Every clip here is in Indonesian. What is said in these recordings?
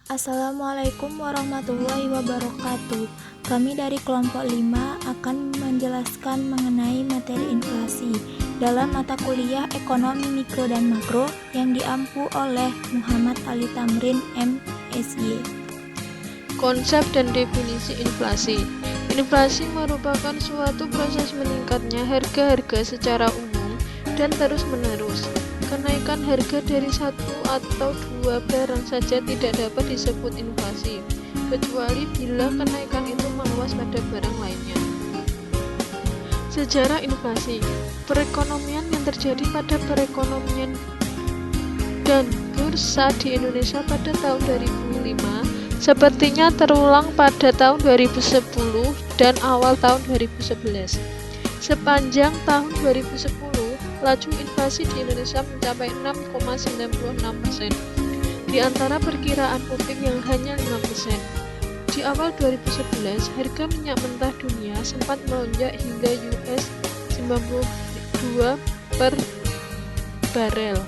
Assalamualaikum warahmatullahi wabarakatuh. Kami dari kelompok 5 akan menjelaskan mengenai materi inflasi dalam mata kuliah Ekonomi Mikro dan Makro yang diampu oleh Muhammad Ali Tamrin, MSy. Konsep dan definisi inflasi. Inflasi merupakan suatu proses meningkatnya harga-harga secara umum dan terus-menerus. Kenaikan harga dari satu atau dua barang saja tidak dapat disebut inflasi, kecuali bila kenaikan itu meluas pada barang lainnya. Sejarah inflasi. Perekonomian yang terjadi pada perekonomian dan bursa di Indonesia pada tahun 2005 sepertinya terulang pada tahun 2010 dan awal tahun 2011. Sepanjang tahun 2010, laju inflasi di Indonesia mencapai 6,96%, di antara perkiraan publik yang hanya 5%. Di awal 2011, harga minyak mentah dunia sempat melonjak hingga US 92 per barel.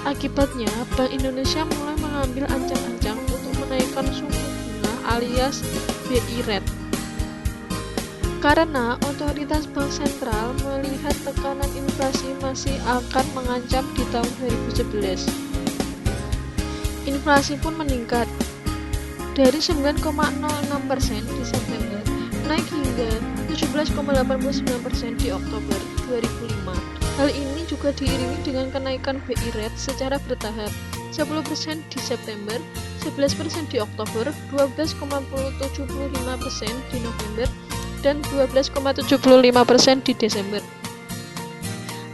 Akibatnya, Bank Indonesia mulai mengambil ancang-ancang untuk menaikkan suku bunga alias BI rate. Karena otoritas bank sentral melihat tekanan inflasi masih akan mengancam di tahun 2011. Inflasi pun meningkat dari 9,06% di September naik hingga 17,89% di Oktober 2005. Hal ini juga diiringi dengan kenaikan BI rate secara bertahap, 10% di September, 11% di Oktober, 12,75% di November, dan 12,75% di Desember.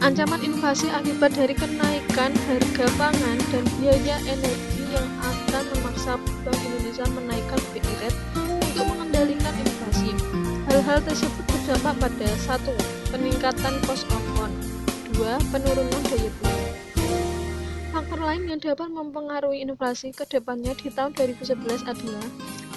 Ancaman inflasi akibat dari kenaikan harga pangan dan biaya energi yang akan memaksa Bank Indonesia menaikkan BI rate untuk mengendalikan inflasi. Hal-hal tersebut berdampak pada 1. Peningkatan cost of fund, 2. Penurunan daya beli. Faktor lain yang dapat mempengaruhi inflasi ke depannya di tahun 2011 adalah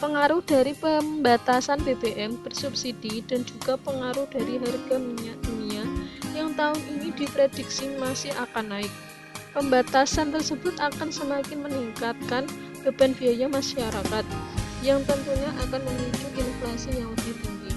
pengaruh dari pembatasan BBM bersubsidi dan juga pengaruh dari harga minyak dunia yang tahun ini diprediksi masih akan naik. Pembatasan tersebut akan semakin meningkatkan beban biaya masyarakat yang tentunya akan memicu inflasi yang lebih tinggi.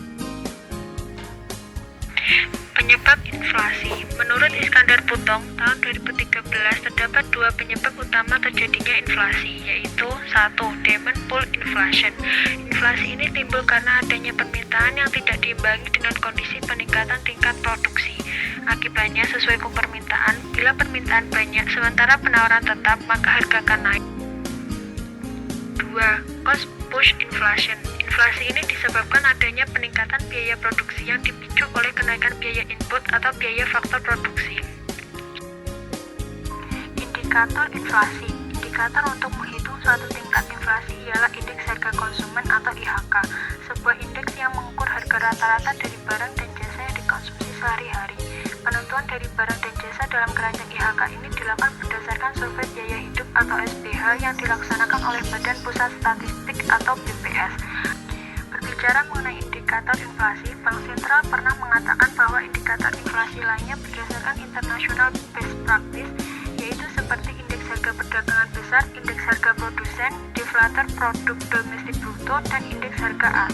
Penyebab inflasi. Menurut Iskandar Putong, tahun 2013 terdapat dua penyebab utama terjadinya inflasi, yaitu 1. Demand pull inflation. Inflasi ini timbul karena adanya permintaan yang tidak diimbangi dengan kondisi peningkatan tingkat produksi. Akibatnya sesuai permintaan, bila permintaan banyak sementara penawaran tetap, maka harga akan naik. 2. Cost push inflation. Inflasi ini disebabkan adanya peningkatan biaya produksi yang dipicu oleh kenaikan biaya input atau biaya faktor produksi. Indikator inflasi. Indikator untuk menghitung suatu tingkat inflasi ialah indeks harga konsumen atau IHK, sebuah indeks yang mengukur harga rata-rata dari barang dan jasa yang dikonsumsi sehari-hari. Penentuan dari barang dan jasa dalam keranjang IHK ini dilakukan berdasarkan survei biaya hidup atau SPH yang dilaksanakan oleh Badan Pusat Statistik atau BPS. Berbicara mengenai indikator inflasi, Bank Sentral pernah mengatakan bahwa indikator inflasi lainnya berdasarkan international best practice, yaitu seperti indeks harga perdagangan besar, indeks harga produsen, deflator produk domestik bruto, dan indeks harga A.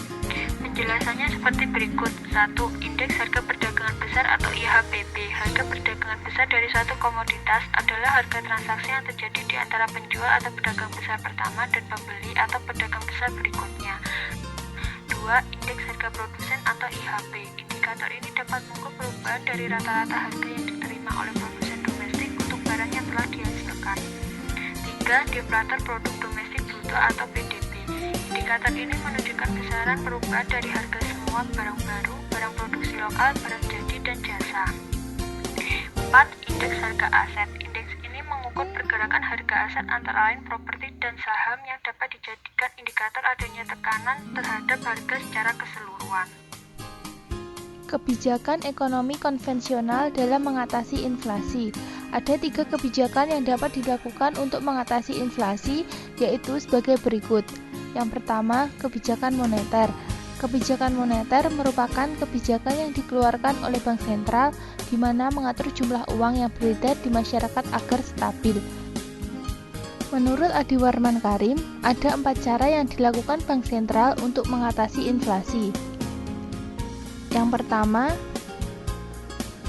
Penjelasannya seperti berikut. 1. Indeks harga perdagangan besar atau IHPB. Harga perdagangan besar dari suatu komoditas adalah harga transaksi yang terjadi di antara penjual atau pedagang besar pertama dan pembeli atau pedagang besar berikutnya. 2. Indeks harga produsen atau IHP. Indikator ini dapat mengukur perubahan dari rata-rata harga yang diterima oleh produsen domestik untuk barang yang telah dihasilkan. 3. Deflator produk domestik bruto atau PDB. Indikator ini menunjukkan besaran perubahan dari harga semua barang baru, barang produksi lokal, barang jadi, dan jasa. 4. Indeks harga aset. Indeks ini mengukur pergerakan harga aset antara lain properti dan saham yang dapat dijadikan indikator adanya tekanan terhadap harga secara keseluruhan. Kebijakan ekonomi konvensional dalam mengatasi inflasi. Ada 3 kebijakan yang dapat dilakukan untuk mengatasi inflasi, yaitu sebagai berikut. Yang pertama, kebijakan moneter. Kebijakan moneter merupakan kebijakan yang dikeluarkan oleh Bank Sentral di mana mengatur jumlah uang yang beredar di masyarakat agar stabil. Menurut Adi Warman Karim, ada 4 cara yang dilakukan Bank Sentral untuk mengatasi inflasi. Yang pertama,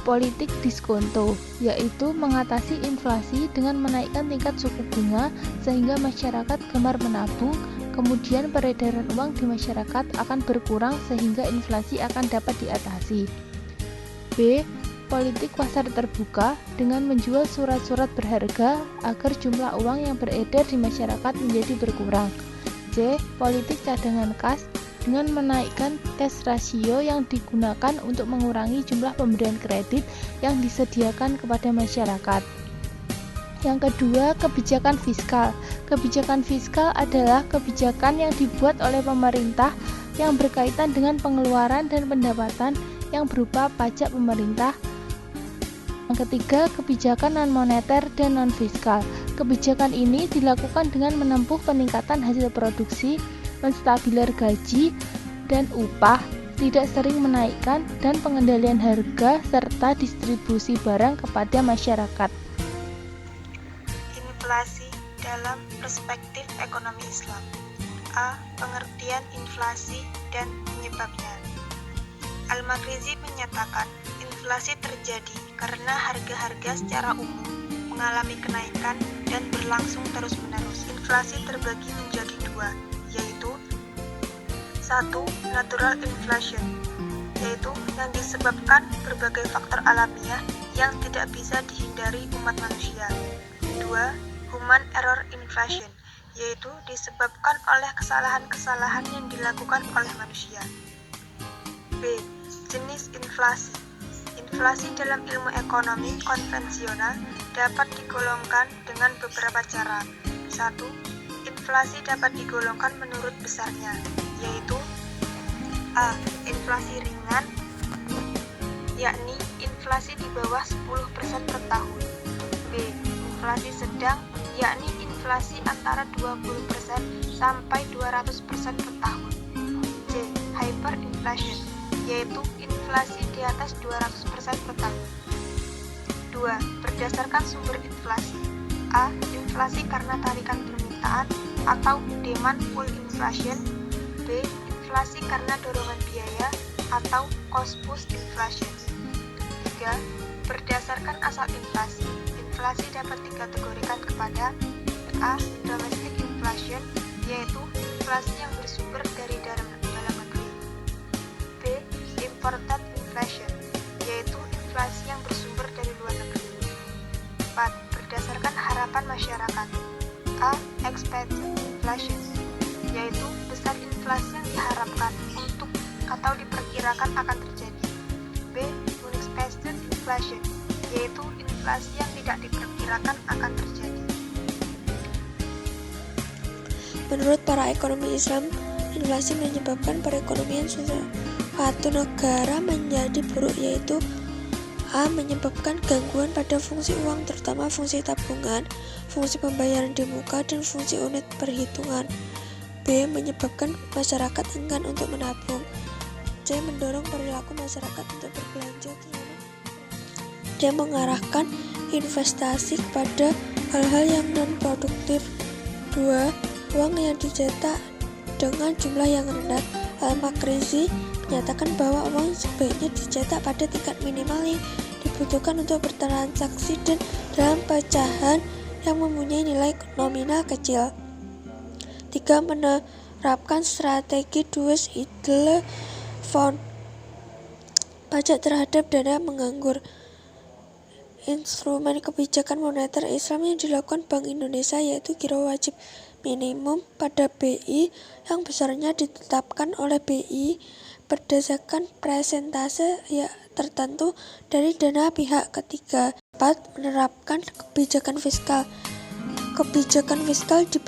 politik diskonto, yaitu mengatasi inflasi dengan menaikkan tingkat suku bunga sehingga masyarakat gemar menabung, kemudian peredaran uang di masyarakat akan berkurang sehingga inflasi akan dapat diatasi. B. Politik pasar terbuka dengan menjual surat-surat berharga agar jumlah uang yang beredar di masyarakat menjadi berkurang. C. Politik cadangan kas dengan menaikkan cash ratio yang digunakan untuk mengurangi jumlah pemberian kredit yang disediakan kepada masyarakat. Yang kedua, kebijakan fiskal. Kebijakan fiskal adalah kebijakan yang dibuat oleh pemerintah yang berkaitan dengan pengeluaran dan pendapatan yang berupa pajak pemerintah. Yang ketiga, kebijakan non-moneter dan non-fiskal. Kebijakan ini dilakukan dengan menempuh peningkatan hasil produksi, menstabiler gaji dan upah, tidak sering menaikkan, dan pengendalian harga serta distribusi barang kepada masyarakat. Inflasi dalam perspektif ekonomi Islam. A. Pengertian inflasi dan penyebabnya. Al-Makrizi menyatakan, inflasi terjadi karena harga-harga secara umum mengalami kenaikan dan berlangsung terus-menerus. Inflasi terbagi menjadi 2, yaitu 1. Natural inflation, yaitu yang disebabkan berbagai faktor alamiah yang tidak bisa dihindari umat manusia. 2. Human error inflation, yaitu disebabkan oleh kesalahan-kesalahan yang dilakukan oleh manusia. B. Jenis inflasi. Inflasi dalam ilmu ekonomi konvensional dapat digolongkan dengan beberapa cara. 1. Inflasi dapat digolongkan menurut besarnya, yaitu A. Inflasi ringan, yakni inflasi di bawah 10% per tahun. B. Inflasi sedang, yakni inflasi antara 20% sampai 200% per tahun. C. Hyperinflation, yaitu inflasi di atas 200% per tahun. 2. Berdasarkan sumber inflasi. A. Inflasi karena tarikan permintaan atau demand pull inflation. B. Inflasi karena dorongan biaya atau cost push inflation. 3. Berdasarkan asal inflasi. Inflasi dapat dikategorikan kepada A. Domestic inflation, yaitu inflasi yang bersumber dari dalam negeri. B. Imported inflation, yaitu inflasi yang bersumber dari luar negeri. 4. Berdasarkan harapan masyarakat. A. Expected inflation, yaitu besar inflasi yang diharapkan untuk atau diperkirakan akan terjadi. B. Unexpected inflation, yaitu inflasi yang tidak diperkirakan akan terjadi. Menurut para ekonomi Islam, inflasi menyebabkan perekonomian suatu negara menjadi buruk, yaitu A. Menyebabkan gangguan pada fungsi uang, terutama fungsi tabungan, fungsi pembayaran di muka, dan fungsi unit perhitungan. B. Menyebabkan masyarakat enggan untuk menabung. C. Mendorong perilaku masyarakat untuk berbelanja. D. Mengarahkan investasi kepada hal-hal yang non-produktif. 2. Uang yang dicetak dengan jumlah yang rendah. Al-Makrizi menyatakan bahwa uang sebaiknya dicetak pada tingkat minimal yang dibutuhkan untuk bertransaksi dan dalam pecahan yang mempunyai nilai nominal kecil. 3. Menerapkan strategi dues idle fund, pajak terhadap dana menganggur. Instrumen kebijakan moneter Islam yang dilakukan Bank Indonesia yaitu giro wajib minimum pada BI yang besarnya ditetapkan oleh BI berdasarkan persentase tertentu dari dana pihak ketiga. 4. Menerapkan kebijakan fiskal. Kebijakan fiskal di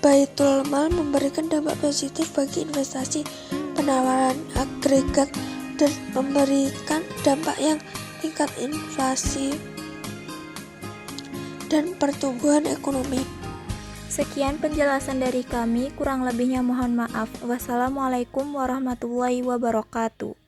Baitul Mal memberikan dampak positif bagi investasi, penawaran agregat, dan memberikan dampak yang tingkat inflasi dan pertumbuhan ekonomi. Sekian penjelasan dari kami, kurang lebihnya mohon maaf. Wassalamualaikum warahmatullahi wabarakatuh.